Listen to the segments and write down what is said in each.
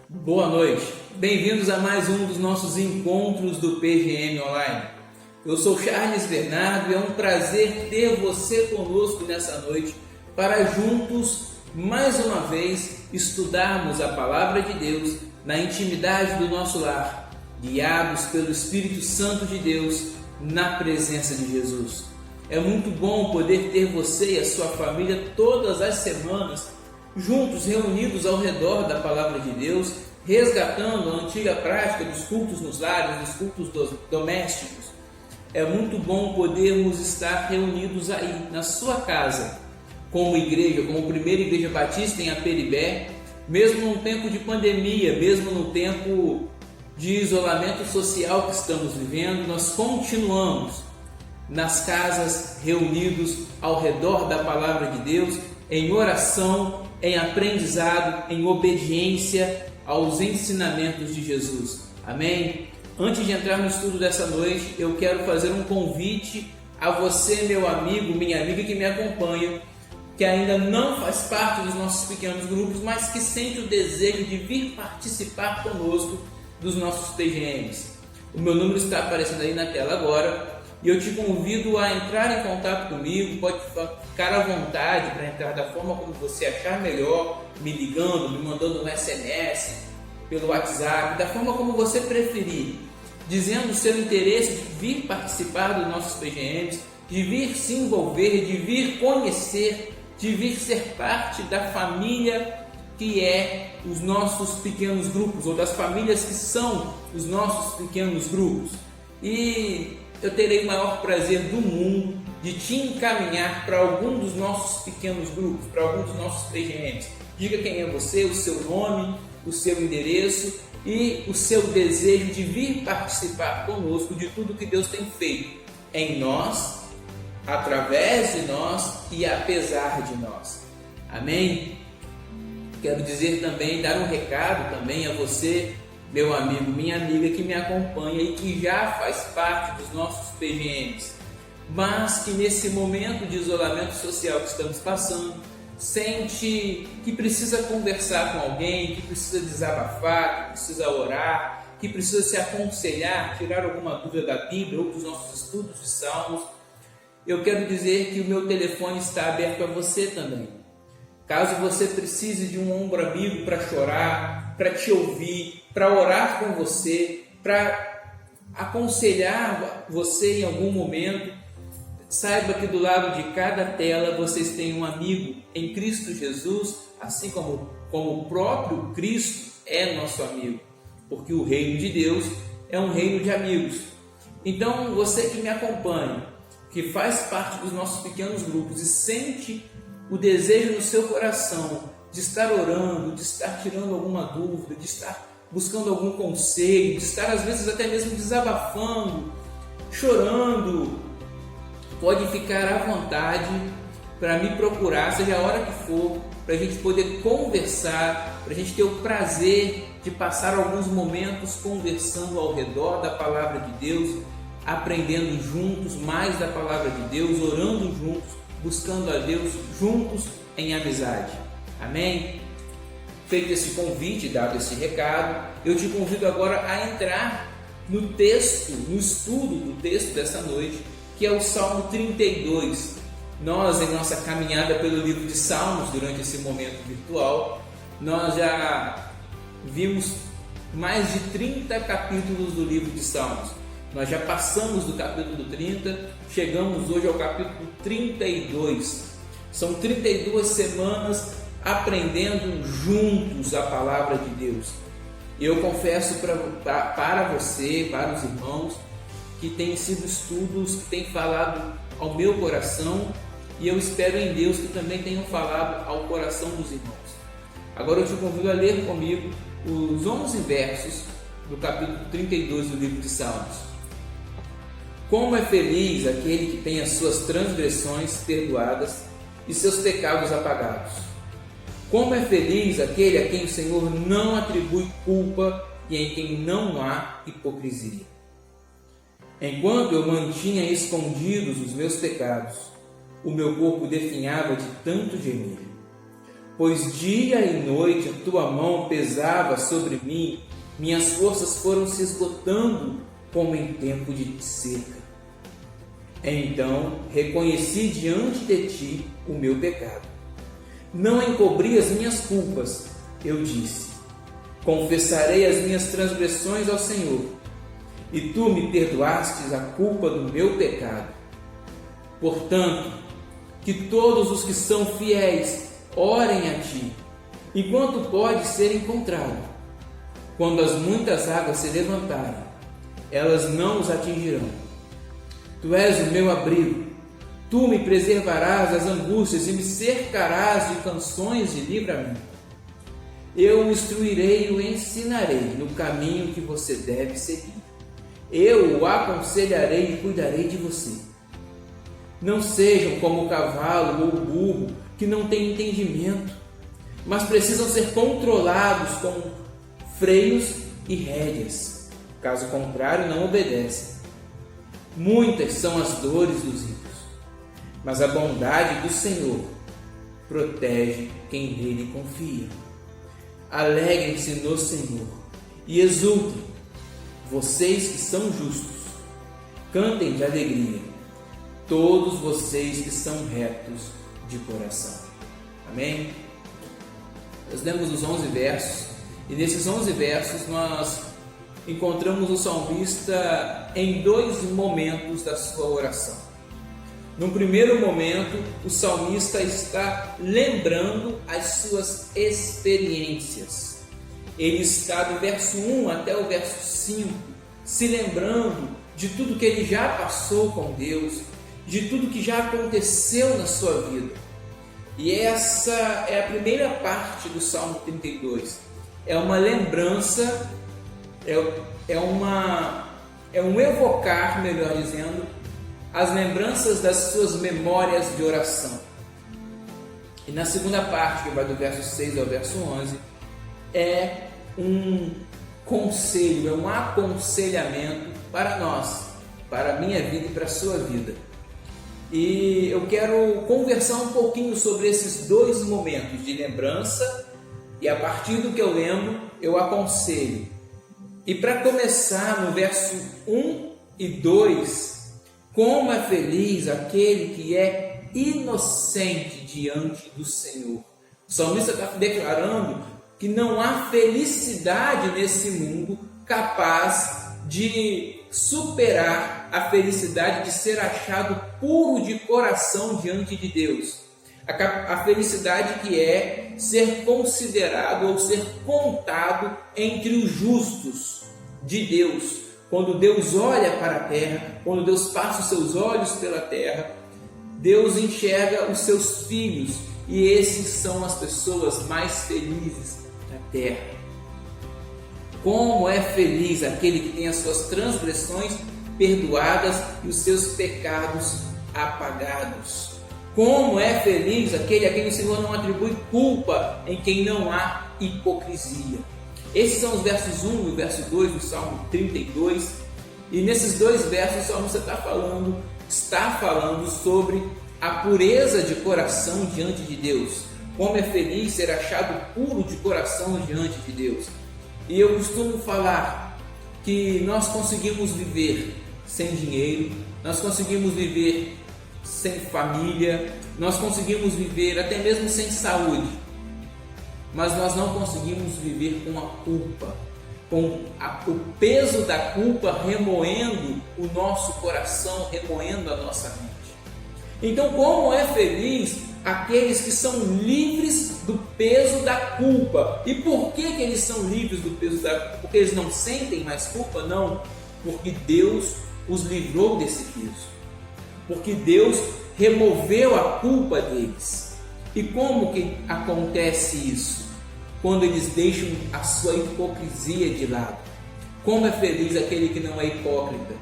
Boa noite, bem-vindos a mais um dos nossos encontros do PGM Online. Eu sou Charles Bernardo e é um prazer ter você conosco nessa noite para juntos, mais uma vez, estudarmos a Palavra de Deus na intimidade do nosso lar, guiados pelo Espírito Santo de Deus na presença de Jesus. É muito bom poder ter você e a sua família todas as semanas juntos, reunidos ao redor da Palavra de Deus, resgatando a antiga prática dos cultos nos lares, dos cultos domésticos. É muito bom podermos estar reunidos aí, na sua casa, como igreja, como primeira igreja batista em Aperibé, mesmo num tempo de pandemia, mesmo no tempo de isolamento social que estamos vivendo, nós continuamos nas casas, reunidos ao redor da Palavra de Deus, em oração, em aprendizado, em obediência aos ensinamentos de Jesus. Amém? Antes de entrar no estudo dessa noite, eu quero fazer um convite a você, meu amigo, minha amiga que me acompanha, que ainda não faz parte dos nossos pequenos grupos, mas que sente o desejo de vir participar conosco dos nossos PGMs. O meu número está aparecendo aí na tela agora e eu te convido a entrar em contato comigo. Pode ficar à vontade para entrar da forma como você achar melhor, me ligando, me mandando um SMS, pelo WhatsApp, da forma como você preferir, dizendo o seu interesse de vir participar dos nossos PGMs, de vir se envolver, de vir conhecer, de vir ser parte da família que é os nossos pequenos grupos, ou das famílias que são os nossos pequenos grupos. E eu terei o maior prazer do mundo de te encaminhar para algum dos nossos pequenos grupos, para algum dos nossos PGMs. Diga quem é você, o seu nome, o seu endereço e o seu desejo de vir participar conosco de tudo que Deus tem feito em nós, através de nós e apesar de nós. Amém? Quero dizer também, dar um recado também a você, meu amigo, minha amiga que me acompanha e que já faz parte dos nossos PGMs, mas que nesse momento de isolamento social que estamos passando, sente que precisa conversar com alguém, que precisa desabafar, que precisa orar, que precisa se aconselhar, tirar alguma dúvida da Bíblia ou dos nossos estudos de Salmos. Eu quero dizer que o meu telefone está aberto a você também. Caso você precise de um ombro amigo para chorar, para te ouvir, para orar com você, para aconselhar você em algum momento, saiba que do lado de cada tela vocês têm um amigo em Cristo Jesus, assim como o próprio Cristo é nosso amigo, porque o reino de Deus é um reino de amigos. Então você que me acompanha, que faz parte dos nossos pequenos grupos e sente o desejo no seu coração de estar orando, de estar tirando alguma dúvida, de estar buscando algum conselho, de estar às vezes até mesmo desabafando, chorando, pode ficar à vontade para me procurar, seja a hora que for, para a gente poder conversar, para a gente ter o prazer de passar alguns momentos conversando ao redor da Palavra de Deus, aprendendo juntos mais da Palavra de Deus, orando juntos, buscando a Deus juntos em amizade. Amém? Feito esse convite, dado esse recado, eu te convido agora a entrar no texto, no estudo do texto dessa noite, que é o Salmo 32. Nós, em nossa caminhada pelo livro de Salmos, durante esse momento virtual, nós já vimos mais de 30 capítulos do livro de Salmos. Nós já passamos do capítulo 30, chegamos hoje ao capítulo 32. São 32 semanas aprendendo juntos a palavra de Deus. Eu confesso para você, para os irmãos, que tem sido estudos que têm falado ao meu coração e eu espero em Deus que também tenham falado ao coração dos irmãos. Agora eu te convido a ler comigo os 11 versos do capítulo 32 do livro de Salmos. Como é feliz aquele que tem as suas transgressões perdoadas e seus pecados apagados. Como é feliz aquele a quem o Senhor não atribui culpa e em quem não há hipocrisia. Enquanto eu mantinha escondidos os meus pecados, o meu corpo definhava de tanto gemir. pois dia e noite a tua mão pesava sobre mim, minhas forças foram se esgotando como em tempo de seca. Então reconheci diante de ti o meu pecado. Não encobri as minhas culpas, eu disse. Confessarei as minhas transgressões ao Senhor, e tu me perdoastes a culpa do meu pecado. Portanto, que todos os que são fiéis orem a ti, enquanto pode ser encontrado. Quando as muitas águas se levantarem, elas não os atingirão. Tu és o meu abrigo, tu me preservarás das angústias e me cercarás de canções de livramento. Eu o instruirei e o ensinarei no caminho que você deve seguir. Eu o aconselharei e cuidarei de você. Não sejam como o cavalo ou o burro, que não têm entendimento, mas precisam ser controlados com freios e rédeas. Caso contrário, não obedecem. Muitas são as dores dos ricos, mas a bondade do Senhor protege quem nele confia. Alegrem-se no Senhor e exultem, vocês que são justos. Cantem de alegria, todos vocês que são retos de coração. Amém? Nós lemos os 11 versos, e nesses 11 versos nós encontramos o salmista em dois momentos da sua oração. No primeiro momento, o salmista está lembrando as suas experiências. Ele está do verso 1 até o verso 5, se lembrando de tudo que ele já passou com Deus, de tudo que já aconteceu na sua vida. E essa é a primeira parte do Salmo 32. É uma lembrança, é um evocar, melhor dizendo, as lembranças das suas memórias de oração. E na segunda parte, que vai do verso 6 ao verso 11, é um conselho, é um aconselhamento para nós, para a minha vida e para a sua vida. E eu quero conversar um pouquinho sobre esses dois momentos de lembrança, e a partir do que eu lembro, eu aconselho. E para começar, no verso 1 e 2, como é feliz aquele que é inocente diante do Senhor. O salmista está declarando que não há felicidade nesse mundo capaz de superar a felicidade de ser achado puro de coração diante de Deus. A felicidade que é ser considerado ou ser contado entre os justos de Deus. Quando Deus olha para a terra, quando Deus passa os seus olhos pela terra, Deus enxerga os seus filhos, e esses são as pessoas mais felizes da terra. Como é feliz aquele que tem as suas transgressões perdoadas e os seus pecados apagados. Como é feliz aquele a quem o Senhor não atribui culpa, em quem não há hipocrisia. Esses são os versos 1 e o verso 2 do Salmo 32. E nesses dois versos o salmista está falando sobre a pureza de coração diante de Deus. Como é feliz ser achado puro de coração diante de Deus. E eu costumo falar que nós conseguimos viver sem dinheiro, nós conseguimos viver sem família, nós conseguimos viver até mesmo sem saúde, mas nós não conseguimos viver com a culpa, com o peso da culpa remoendo o nosso coração, remoendo a nossa mente. Então, como é feliz aqueles que são livres do peso da culpa. E por que eles são livres do peso da culpa? Porque eles não sentem mais culpa? Não, porque Deus os livrou desse peso, porque Deus removeu a culpa deles. E como que acontece isso? Quando eles deixam a sua hipocrisia de lado. Como é feliz aquele que não é hipócrita.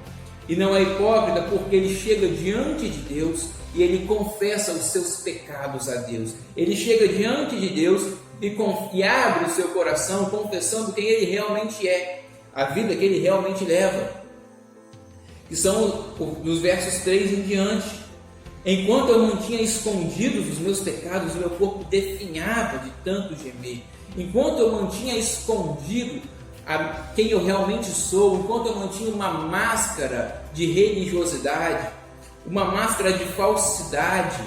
E não é hipócrita porque ele chega diante de Deus e ele confessa os seus pecados a Deus. Ele chega diante de Deus e abre o seu coração confessando quem ele realmente é, a vida que ele realmente leva. Que são dos versos 3 em diante. Enquanto eu mantinha escondidos os meus pecados, o meu corpo definhava de tanto gemer. Enquanto eu mantinha escondido quem eu realmente sou, enquanto eu mantinha uma máscara de religiosidade, uma máscara de falsidade,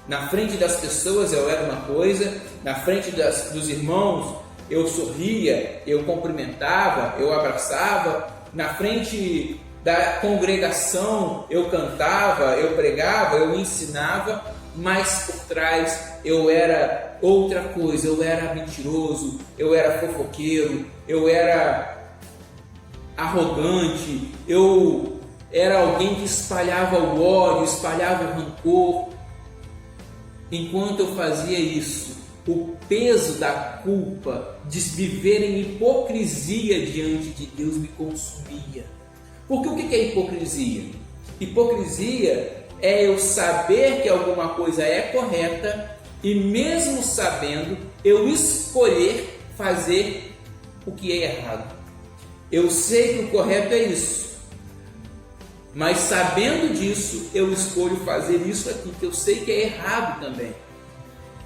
na frente das pessoas eu era uma coisa, na frente dos irmãos eu sorria, eu cumprimentava, eu abraçava, na frente da congregação eu cantava, eu pregava, eu ensinava, mas por trás eu era outra coisa, eu era mentiroso, eu era fofoqueiro, eu era arrogante, eu era alguém que espalhava o ódio, espalhava o rancor. Enquanto eu fazia isso, o peso da culpa de viver em hipocrisia diante de Deus me consumia. Porque o que é hipocrisia? Hipocrisia é eu saber que alguma coisa é correta e mesmo sabendo, eu escolher fazer o que é errado. Eu sei que o correto é isso, mas sabendo disso, eu escolho fazer isso aqui, que eu sei que é errado também.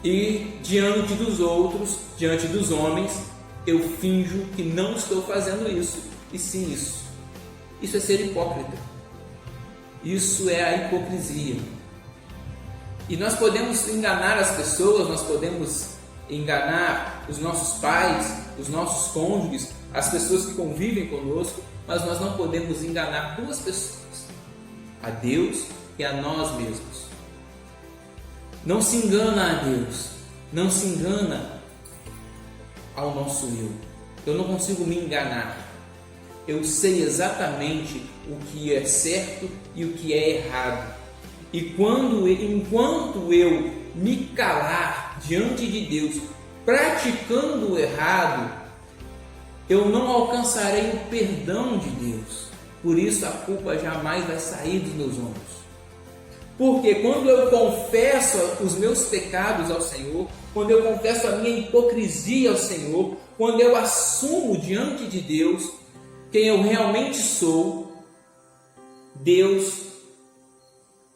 E diante dos outros, diante dos homens, eu finjo que não estou fazendo isso, e sim isso. Isso é ser hipócrita. Isso é a hipocrisia. E nós podemos enganar as pessoas, nós podemos enganar os nossos pais, os nossos cônjuges, as pessoas que convivem conosco, mas nós não podemos enganar duas pessoas: a Deus e a nós mesmos. Não se engana a Deus, não se engana ao nosso eu. Eu não consigo me enganar. Eu sei exatamente o que é certo e o que é errado. E enquanto eu me calar diante de Deus, praticando o errado, eu não alcançarei o perdão de Deus. Por isso a culpa jamais vai sair dos meus ombros. Porque quando eu confesso os meus pecados ao Senhor, quando eu confesso a minha hipocrisia ao Senhor, quando eu assumo diante de Deus quem eu realmente sou, Deus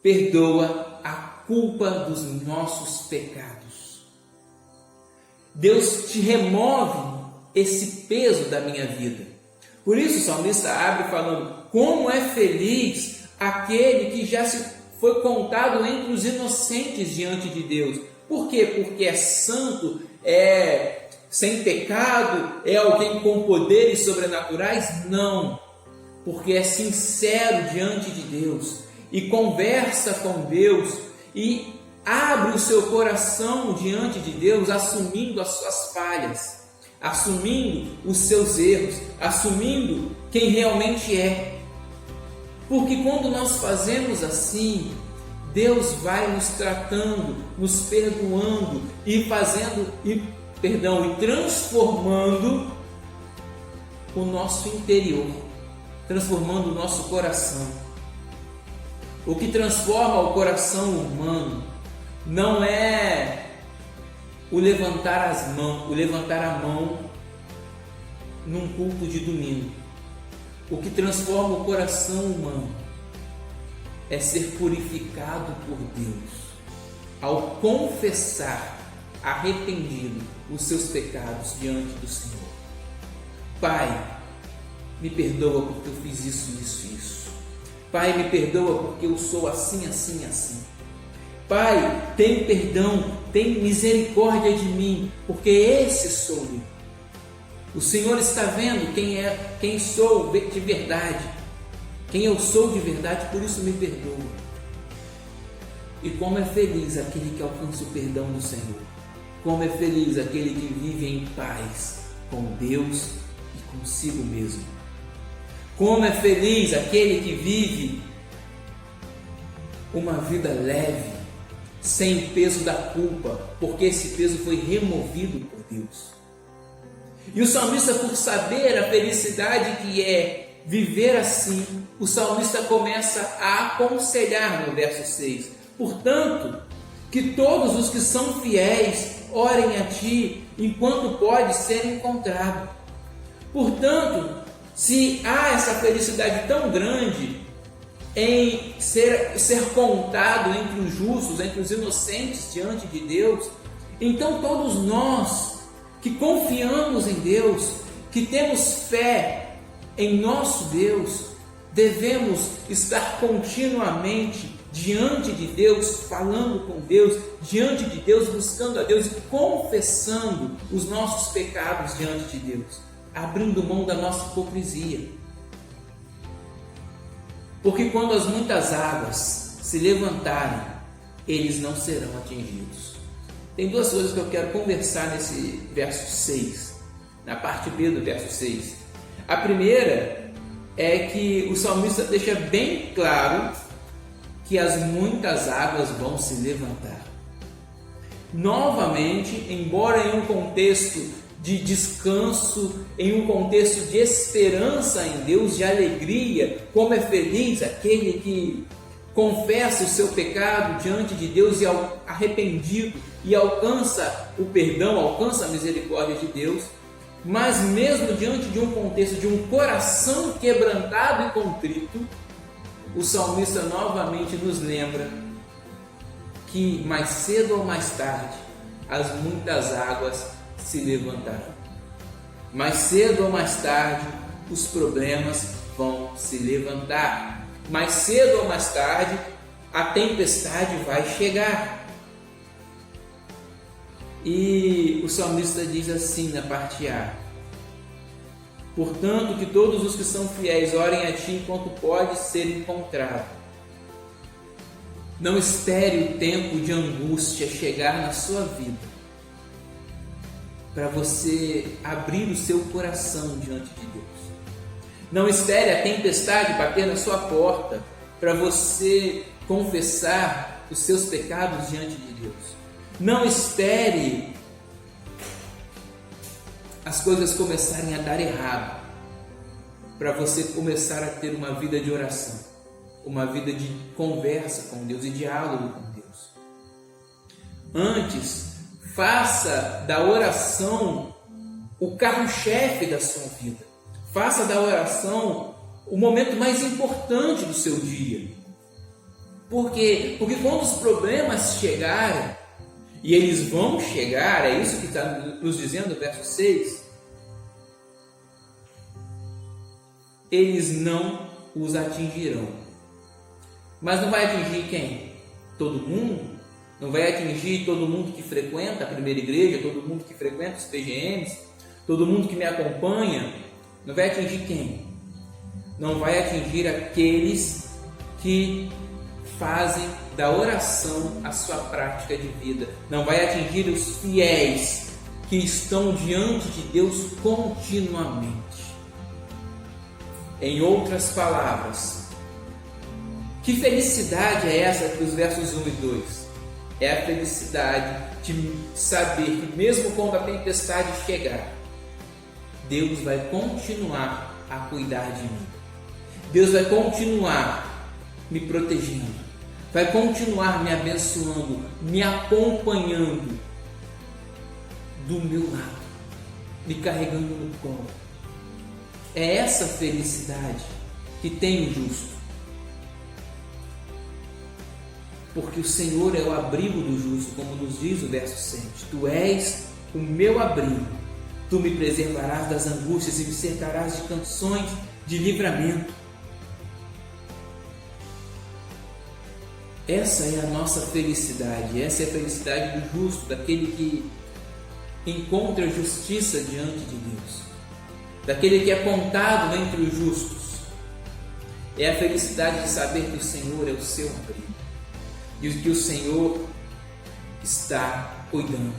perdoa a culpa dos nossos pecados. Deus te remove esse peso da minha vida. Por isso o salmista abre falando: como é feliz aquele que já foi contado entre os inocentes diante de Deus. Por quê? Porque é santo, é sem pecado, é alguém com poderes sobrenaturais? Não, porque é sincero diante de Deus e conversa com Deus e abre o seu coração diante de Deus, assumindo as suas falhas, assumindo os seus erros, assumindo quem realmente é. Porque quando nós fazemos assim, Deus vai nos tratando, nos perdoando e transformando o nosso interior, transformando o nosso coração. O que transforma o coração humano não é o levantar a mão num culto de domingo. O que transforma o coração humano é ser purificado por Deus ao confessar arrependido os seus pecados diante do Senhor. Pai, me perdoa porque eu fiz isso. Pai, me perdoa porque eu sou assim. Pai, tem perdão, tem misericórdia de mim, porque esse sou eu. O Senhor está vendo quem sou de verdade, quem eu sou de verdade, por isso me perdoa. E como é feliz aquele que alcança o perdão do Senhor. Como é feliz aquele que vive em paz com Deus e consigo mesmo. Como é feliz aquele que vive uma vida leve, sem peso da culpa, porque esse peso foi removido por Deus. E o salmista, por saber a felicidade que é viver assim, o salmista começa a aconselhar no verso 6. Portanto, que todos os que são fiéis orem a ti enquanto pode ser encontrado. Portanto, se há essa felicidade tão grande em ser contado entre os justos, entre os inocentes diante de Deus, então todos nós que confiamos em Deus, que temos fé em nosso Deus, devemos estar continuamente diante de Deus, falando com Deus, diante de Deus, buscando a Deus e confessando os nossos pecados diante de Deus, abrindo mão da nossa hipocrisia. Porque quando as muitas águas se levantarem, eles não serão atingidos. Tem duas coisas que eu quero conversar nesse verso 6, na parte B do verso 6. A primeira é que o salmista deixa bem claro que as muitas águas vão se levantar. Novamente, embora em um contexto de descanso, em um contexto de esperança em Deus, de alegria, como é feliz aquele que confessa o seu pecado diante de Deus e arrependido e alcança o perdão, alcança a misericórdia de Deus, mas mesmo diante de um contexto de um coração quebrantado e contrito, o salmista novamente nos lembra que mais cedo ou mais tarde as muitas águas se levantarão. Mais cedo ou mais tarde os problemas vão se levantar. Mais cedo ou mais tarde a tempestade vai chegar. E o salmista diz assim na parte A: portanto, que todos os que são fiéis orem a ti enquanto pode ser encontrado. Não espere o tempo de angústia chegar na sua vida para você abrir o seu coração diante de Deus. Não espere a tempestade bater na sua porta para você confessar os seus pecados diante de Deus. Não espere as coisas começarem a dar errado para você começar a ter uma vida de oração, uma vida de conversa com Deus e diálogo com Deus. Antes, faça da oração o carro-chefe da sua vida. Faça da oração o momento mais importante do seu dia. Por quê? Porque quando os problemas chegarem, e eles vão chegar, é isso que está nos dizendo o verso 6, eles não os atingirão. Mas não vai atingir quem? Todo mundo? Não vai atingir todo mundo que frequenta a primeira igreja, todo mundo que frequenta os PGMs, todo mundo que me acompanha. Não vai atingir quem? Não vai atingir aqueles que fazem da oração a sua prática de vida. Não vai atingir os fiéis que estão diante de Deus continuamente. Em outras palavras, que felicidade é essa dos versos 1 e 2? É a felicidade de saber que mesmo quando a tempestade chegar, Deus vai continuar a cuidar de mim. Deus vai continuar me protegendo, vai continuar me abençoando, me acompanhando do meu lado, me carregando no colo. É essa felicidade que tem o justo. Porque o Senhor é o abrigo do justo, como nos diz o verso 7. Tu és o meu abrigo, tu me preservarás das angústias e me cercarás de canções de livramento. Essa é a nossa felicidade, essa é a felicidade do justo, daquele que encontra justiça diante de Deus, daquele que é contado entre os justos. É a felicidade de saber que o Senhor é o seu abrigo e que o Senhor está cuidando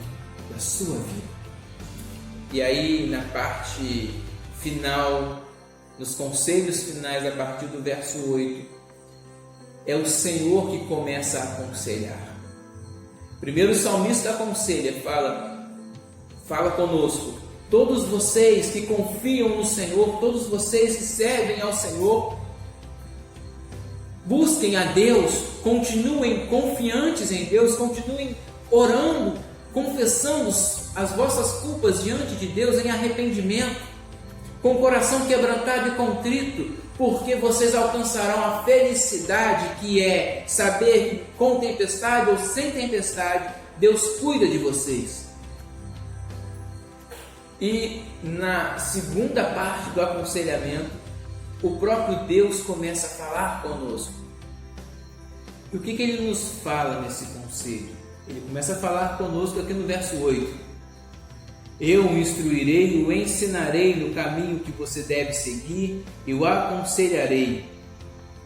da sua vida. E aí, na parte final, nos conselhos finais, a partir do verso 8, é o Senhor que começa a aconselhar. Primeiro o salmista aconselha, fala conosco: todos vocês que confiam no Senhor, todos vocês que servem ao Senhor, busquem a Deus, continuem confiantes em Deus, continuem orando, confessando as vossas culpas diante de Deus em arrependimento. com o coração quebrantado e contrito, porque vocês alcançarão a felicidade que é saber que com tempestade ou sem tempestade, Deus cuida de vocês. E na segunda parte do aconselhamento, o próprio Deus começa a falar conosco. E o que Ele nos fala nesse conselho? Ele começa a falar conosco aqui no verso 8. Eu o instruirei, o ensinarei no caminho que você deve seguir, eu o aconselharei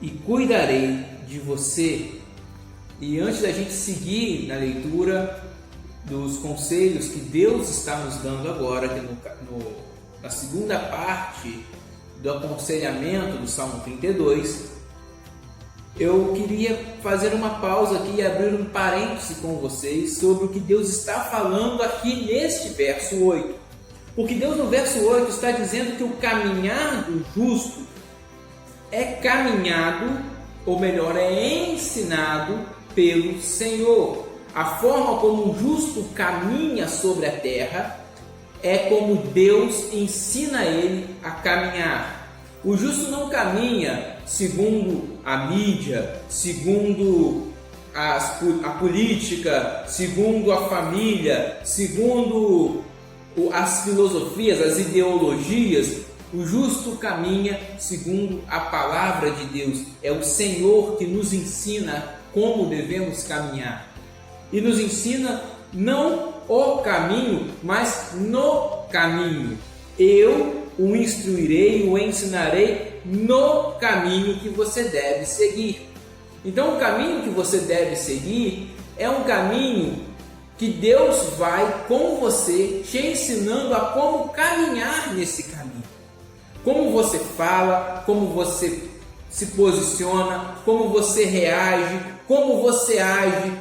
e cuidarei de você. E antes da gente seguir na leitura dos conselhos que Deus está nos dando agora, aqui na segunda parte do aconselhamento do Salmo 32, eu queria fazer uma pausa aqui e abrir um parêntese com vocês sobre o que Deus está falando aqui neste verso 8. Porque Deus no verso 8 está dizendo que o caminhar do justo é caminhado, ou melhor, é ensinado pelo Senhor. A forma como o justo caminha sobre a terra é como Deus ensina ele a caminhar. O justo não caminha segundo a mídia, segundo a política, segundo a família, segundo as filosofias, as ideologias. O justo caminha segundo a palavra de Deus. É o Senhor que nos ensina como devemos caminhar. E nos ensina não o caminho, mas no caminho. Eu o instruirei, o ensinarei no caminho que você deve seguir. Então, o caminho que você deve seguir é um caminho que Deus vai com você, te ensinando a como caminhar nesse caminho. Como você fala, como você se posiciona, como você reage, como você age.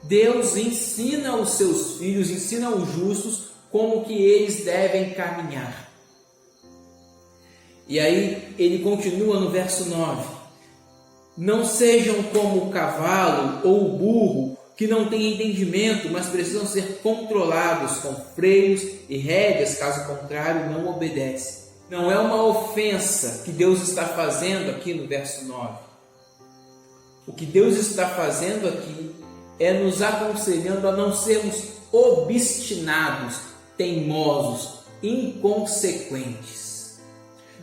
Deus ensina os seus filhos, ensina os justos como que eles devem caminhar. E aí ele continua no verso 9. Não sejam como o cavalo ou o burro, que não têm entendimento, mas precisam ser controlados com freios e rédeas, caso contrário não obedecem. Não é uma ofensa que Deus está fazendo aqui no verso 9. O que Deus está fazendo aqui é nos aconselhando a não sermos obstinados, teimosos, inconsequentes.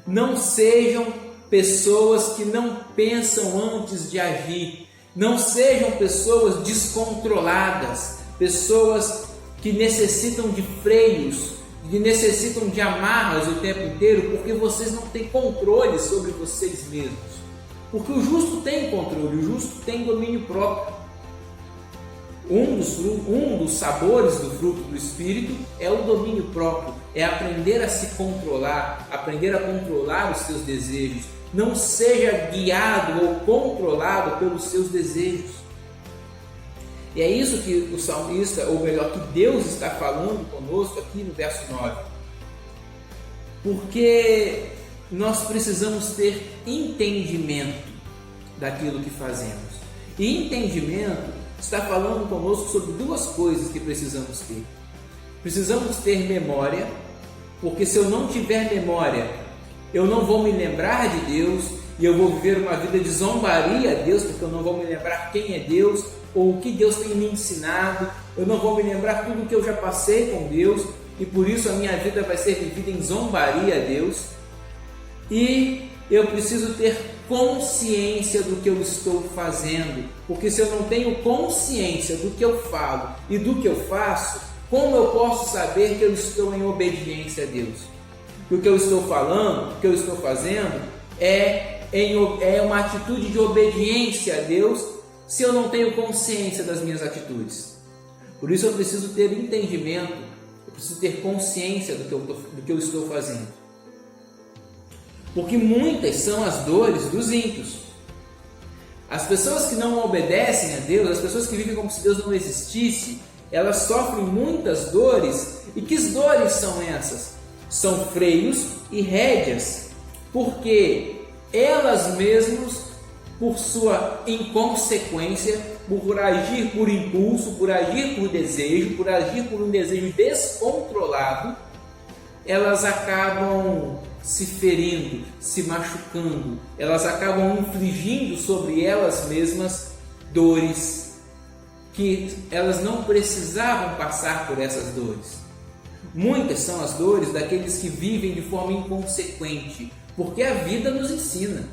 Não sejam pessoas que não pensam antes de agir. Não sejam pessoas descontroladas, pessoas que necessitam de freios, que necessitam de amarras o tempo inteiro, porque vocês não têm controle sobre vocês mesmos. Porque o justo tem controle, o justo tem domínio próprio. Um dos sabores do fruto do Espírito é o domínio próprio, é aprender a se controlar, aprender a controlar os seus desejos. Não seja guiado ou controlado pelos seus desejos. E é isso que o salmista, ou melhor, que Deus está falando conosco aqui no verso 9. Porque nós precisamos ter entendimento daquilo que fazemos. E entendimento está falando conosco sobre duas coisas que precisamos ter. Precisamos ter memória, porque se eu não tiver memória, eu não vou me lembrar de Deus e eu vou viver uma vida de zombaria a Deus, porque eu não vou me lembrar quem é Deus ou o que Deus tem me ensinado, eu não vou me lembrar tudo o que eu já passei com Deus e por isso a minha vida vai ser vivida em zombaria a Deus. E eu preciso ter consciência do que eu estou fazendo, porque se eu não tenho consciência do que eu falo e do que eu faço, como eu posso saber que eu estou em obediência a Deus? Que o que eu estou falando, o que eu estou fazendo é uma atitude de obediência a Deus se eu não tenho consciência das minhas atitudes. Por isso eu preciso ter entendimento, eu preciso ter consciência do que eu estou fazendo. Porque muitas são as dores dos ímpios. As pessoas que não obedecem a Deus, as pessoas que vivem como se Deus não existisse, elas sofrem muitas dores. E que dores são essas? São freios e rédeas, porque elas mesmas, por sua inconsequência, por agir por impulso, por agir por desejo, por agir por um desejo descontrolado, elas acabam se ferindo, se machucando, elas acabam infligindo sobre elas mesmas dores que elas não precisavam passar por essas dores. Muitas são as dores daqueles que vivem de forma inconsequente, porque a vida nos ensina.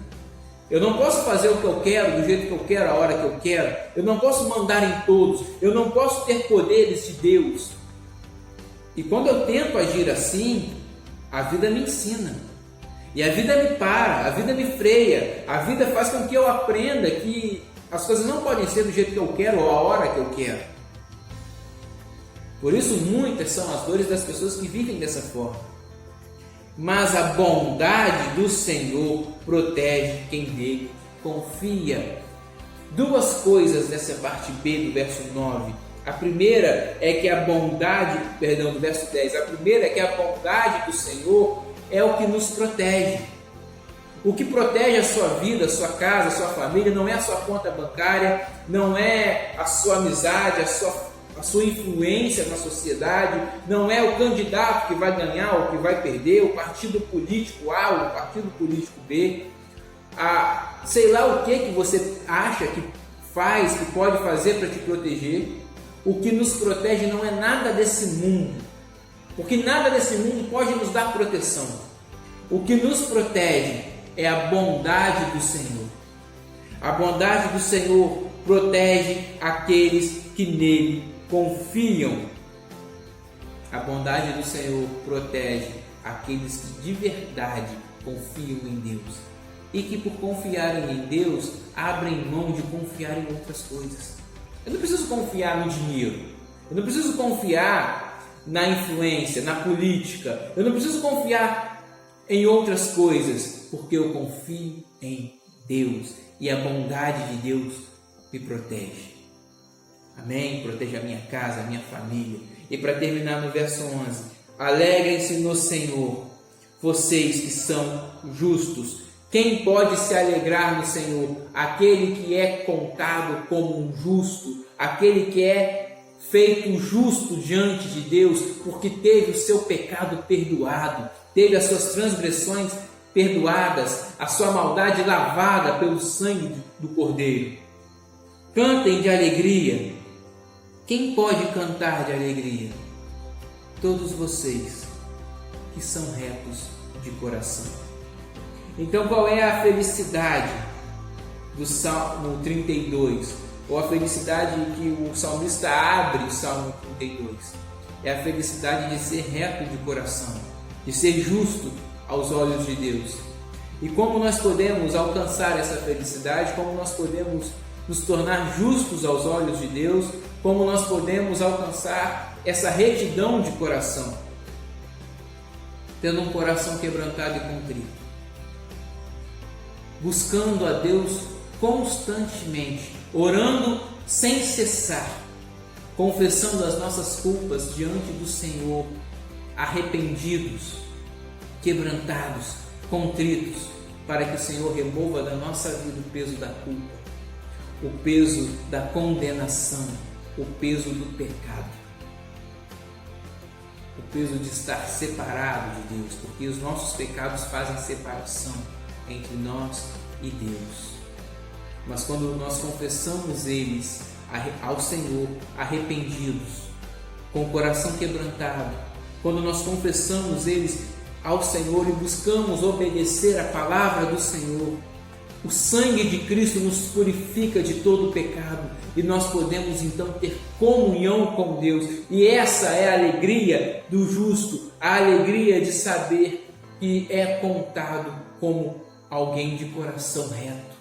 Eu não posso fazer o que eu quero, do jeito que eu quero, a hora que eu quero. Eu não posso mandar em todos. Eu não posso ter poderes de Deus. E quando eu tento agir assim, a vida me ensina. E a vida me para, a vida me freia. A vida faz com que eu aprenda que as coisas não podem ser do jeito que eu quero ou a hora que eu quero. Por isso, muitas são as dores das pessoas que vivem dessa forma. Mas a bondade do Senhor protege quem nele confia. Duas coisas nessa parte B do verso 9. A primeira é que a bondade, do verso 10. A primeira é que a bondade do Senhor é o que nos protege. O que protege a sua vida, a sua casa, a sua família, não é a sua conta bancária, não é a sua amizade, a sua influência na sociedade, não é o candidato que vai ganhar ou que vai perder, o partido político A ou o partido político B, sei lá o que você acha que faz, que pode fazer para te proteger. O que nos protege não é nada desse mundo, porque nada desse mundo pode nos dar proteção. O que nos protege é a bondade do Senhor. A bondade do Senhor protege aqueles que nele confiam. A bondade do Senhor protege aqueles que de verdade confiam em Deus e que, por confiarem em Deus, abrem mão de confiar em outras coisas. Eu não preciso confiar no dinheiro, eu não preciso confiar na influência, na política, eu não preciso confiar em outras coisas, porque eu confio em Deus e a bondade de Deus me protege. Amém? Proteja a minha casa, a minha família. E para terminar no verso 11: alegrem-se no Senhor, vocês que são justos. Quem pode se alegrar no Senhor? Aquele que é contado como um justo, aquele que é feito justo diante de Deus, porque teve o seu pecado perdoado, teve as suas transgressões perdoadas, a sua maldade lavada pelo sangue do Cordeiro. Cantem de alegria. Quem pode cantar de alegria? Todos vocês que são retos de coração. Então, qual é a felicidade do Salmo 32? Ou a felicidade que o salmista abre o Salmo 32? É a felicidade de ser reto de coração, de ser justo aos olhos de Deus. E como nós podemos alcançar essa felicidade? Como nós podemos nos tornar justos aos olhos de Deus? Como nós podemos alcançar essa retidão de coração? Tendo um coração quebrantado e contrito, buscando a Deus constantemente, orando sem cessar, confessando as nossas culpas diante do Senhor, arrependidos, quebrantados, contritos, para que o Senhor remova da nossa vida o peso da culpa, o peso da condenação, o peso do pecado, o peso de estar separado de Deus, porque os nossos pecados fazem separação entre nós e Deus. Mas quando nós confessamos eles ao Senhor, arrependidos, com o coração quebrantado, quando nós confessamos eles ao Senhor e buscamos obedecer a palavra do Senhor, o sangue de Cristo nos purifica de todo o pecado e nós podemos então ter comunhão com Deus. E essa é a alegria do justo, a alegria de saber que é contado como alguém de coração reto,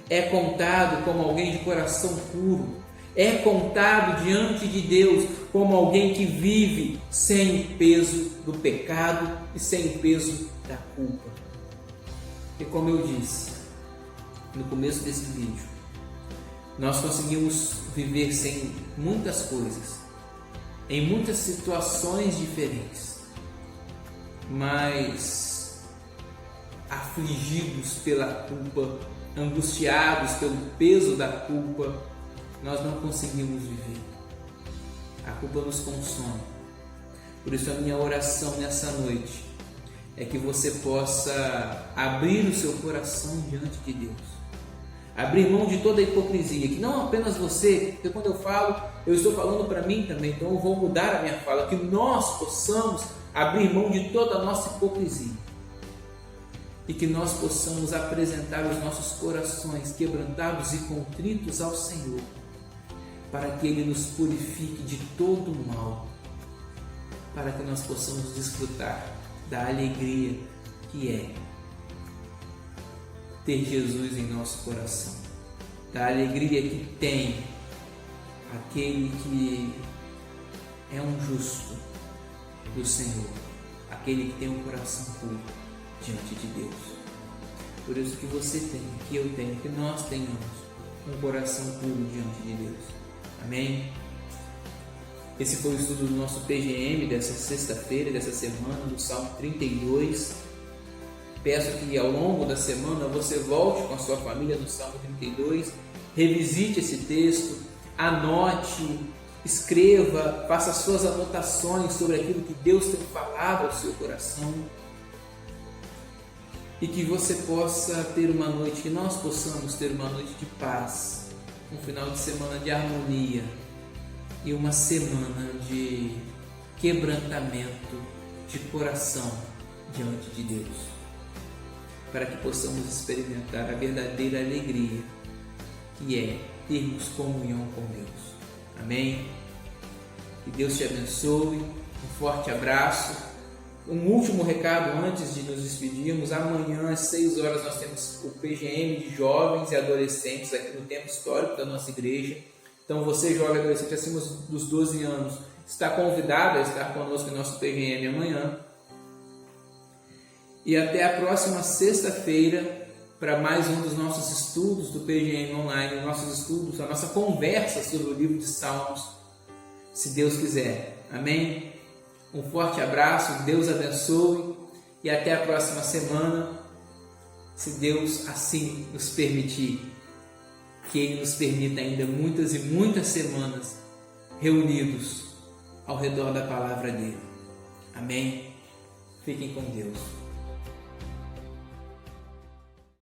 é contado como alguém de coração puro, é contado diante de Deus como alguém que vive sem o peso do pecado e sem o peso da culpa. E como eu disse no começo desse vídeo, nós conseguimos viver sem muitas coisas, em muitas situações diferentes, mas afligidos pela culpa, angustiados pelo peso da culpa, nós não conseguimos viver. A culpa nos consome. Por isso a minha oração nessa noite é que você possa abrir o seu coração diante de Deus. Abrir mão de toda a hipocrisia, que não apenas você, porque quando eu falo, eu estou falando para mim também, então eu vou mudar a minha fala, que nós possamos abrir mão de toda a nossa hipocrisia e que nós possamos apresentar os nossos corações quebrantados e contritos ao Senhor, para que Ele nos purifique de todo o mal, para que nós possamos desfrutar da alegria que é ter Jesus em nosso coração, da alegria que tem aquele que é um justo do Senhor, aquele que tem um coração puro diante de Deus. Por isso que você tem, que eu tenho, que nós tenhamos um coração puro diante de Deus. Amém? Esse foi o estudo do nosso PGM dessa sexta-feira, dessa semana, do Salmo 32. Peço que ao longo da semana você volte com a sua família no Salmo 32, revisite esse texto, anote, escreva, faça suas anotações sobre aquilo que Deus tem falado ao seu coração e que você possa ter uma noite, que nós possamos ter uma noite de paz, um final de semana de harmonia e uma semana de quebrantamento de coração diante de Deus, para que possamos experimentar a verdadeira alegria que é termos comunhão com Deus. Amém? Que Deus te abençoe, um forte abraço. Um último recado antes de nos despedirmos: amanhã às 6 horas nós temos o PGM de jovens e adolescentes aqui no tempo histórico da nossa igreja. Então você, jovem adolescente acima dos 12 anos, está convidado a estar conosco no nosso PGM amanhã. E até a próxima sexta-feira para mais um dos nossos estudos do PGM Online, nossos estudos, a nossa conversa sobre o livro de Salmos, se Deus quiser. Amém? Um forte abraço, Deus abençoe e até a próxima semana, se Deus assim nos permitir, que Ele nos permita ainda muitas e muitas semanas reunidos ao redor da palavra dele. Amém? Fiquem com Deus.